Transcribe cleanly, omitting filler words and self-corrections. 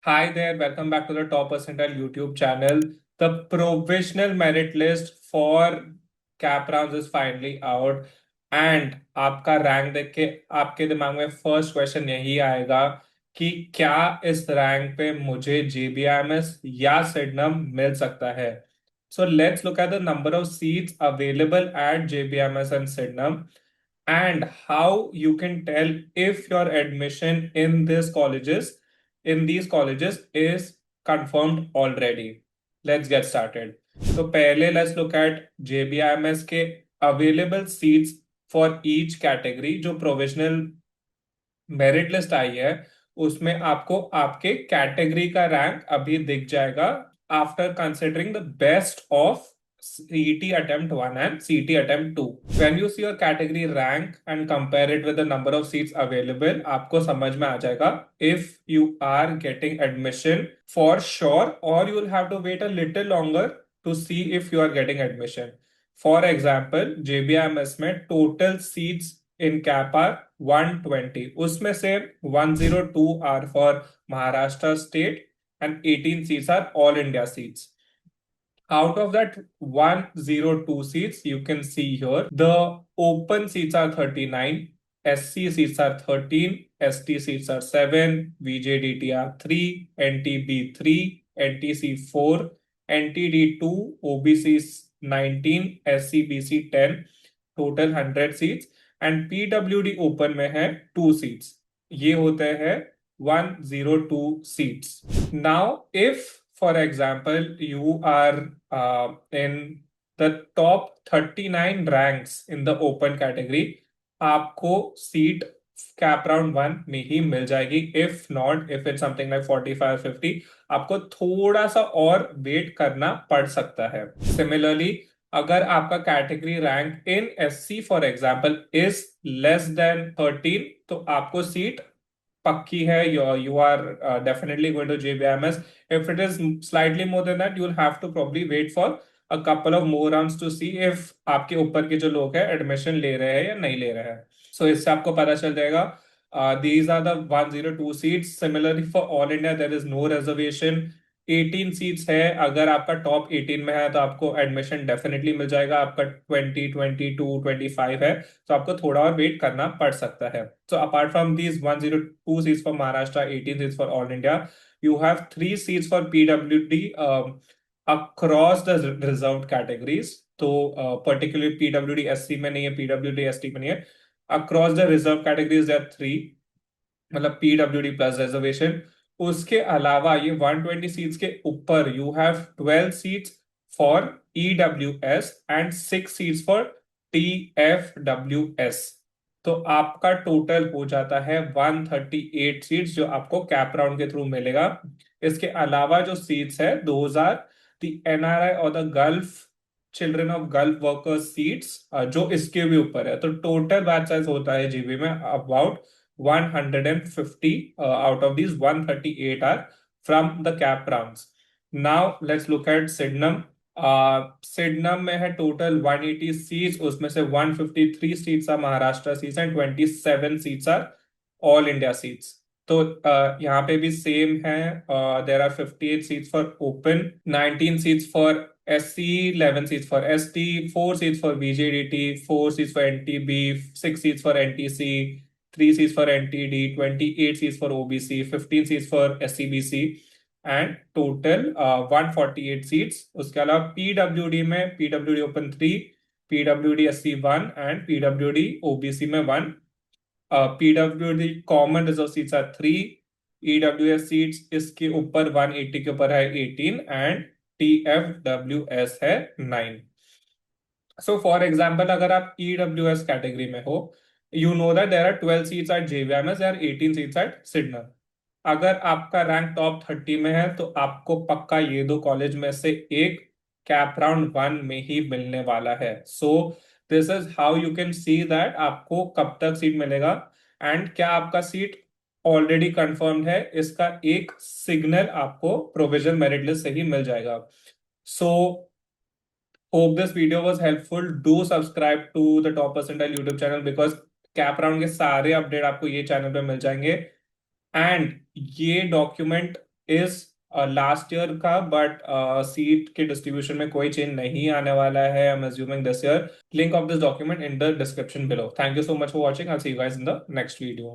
Hi there, welcome back to the Top Percentile YouTube channel. The provisional merit list for cap rounds is finally out and आपका rank देख के आपके दिमाग में first question यही आएगा कि क्या इस रैंक पे मुझे JBIMS या सिडनम मिल सकता है. So let's look at the number of seats available at JBIMS and Sydenham and how you can tell if your admission in these colleges is confirmed already. Let's get started. So पहले let's look at JBIMS के available seats for each category. जो provisional merit list आई है उसमें आपको आपके category का rank अभी दिख जाएगा after considering the best of CET attempt 1 and CET attempt 2. When you see your category rank and compare it with the number of seats available, आपको समझ में आ जाएगा if you are getting admission for sure or you will have to wait a little longer to see if you are getting admission. For example, JBIMS में total seats in cap are 120. उसमें से 102 are for Maharashtra state and 18 seats are all India seats. Out of that 102 seats, you can see here the open seats are 39, SC seats are 13, ST seats are 7, VJDT are 3, NTB 3, NTC 4, NTD 2, OBC 19, SCBC 10, total 100 seats and PWD open में है 2 seats. ये होते हैं 102 seats. Now, if for example, you are in the top 39 ranks in the open category, आपको seat cap round 1 में ही मिल जाएगी. If not, if it's something like 45 50, आपको थोड़ा सा और वेट करना पड़ सकता है. सिमिलरली, अगर आपका category rank in SC for example is less than 13, तो आपको सीट पक्की है. You are definitely going to JBIMS. If it is slightly more than that, you'll have to probably wait for a couple of more rounds to see if आपके ऊपर के जो लोग हैं एडमिशन ले रहे हैं या नहीं ले रहे हैं. So इससे आपको पता चल जाएगा. These are the 102 seats. Similarly for All India, there is no reservation. 18 seats है. अगर आपका टॉप 18 में है तो आपको एडमिशन डेफिनेटली मिल जाएगा. आपका 20 22 25 है तो आपको थोड़ा और वेट करना पड़ सकता है. So apart from these 102 seats for Maharashtra, 18 seats for all India, you have 3 seats for PWD across the reserved categories. तो particularly PWD SC में नहीं है, PWD ST में नहीं है. Across the reserved categories there are 3, मतलब PWD प्लस रिजर्वेशन. उसके अलावा ये 120 सीट्स के ऊपर you have 12 seats for EWS and 6 seats for TFWS. तो आपका टोटल हो जाता है 138 सीट्स जो आपको कैप राउंड के थ्रू मिलेगा. इसके अलावा जो सीट्स है दोज आर द NRI और the gulf children of gulf workers seats जो इसके भी ऊपर है. तो टोटल बैच साइज होता है जीबी में about 150. Out of these 138 are from the cap rounds. Now let's look at Sydenham. Sydenham में है टोटल 180 सीट्स. उसमें से 153 seats are Maharashtra seats and 27 seats are all India seats. तो यहाँ पे भी सेम है. There are 58 seats for open, 19 seats for SC, 11 seats for ST, 4 seats for VJDT, 4 seats for NTB, 6 seats for NTC, 3 seats for NTD, 28 seats for OBC, 15 seats for SCBC and total 148 seats. उसके अलावा PWD में PWD Open 3, PWD SC 1 and PWD OBC में 1. PWD Common Reserve seats are 3, EWS seats इसके ऊपर 180 के ऊपर है 18 and TFWS है 9. So for example, अगर आप EWS कैटेगरी में हो, you know that there are 12 seats at JBIMS, there are 18 seats at Sydenham. अगर आपका रैंक टॉप 30 में है तो आपको पक्का ये दो कॉलेज में से एक कैप राउंड 1 में ही मिलने वाला है. So this is how you can see that आपको कब तक सीट मिलेगा एंड क्या आपका सीट ऑलरेडी कंफर्म्ड है. इसका एक सिग्नल आपको प्रोविजन मेरिट लिस्ट से ही मिल जाएगा. सो hope this video was helpful. Do subscribe to the Top Percentile YouTube channel because cap round के सारे अपडेट आपको ये चैनल पे मिल जाएंगे. एंड ये डॉक्यूमेंट इस लास्ट ईयर का, बट सीट के डिस्ट्रीब्यूशन में कोई चेंज नहीं आने वाला है। I am assuming this year. Link of this document in the description below. Thank you so much for watching. I see you guys in the next video.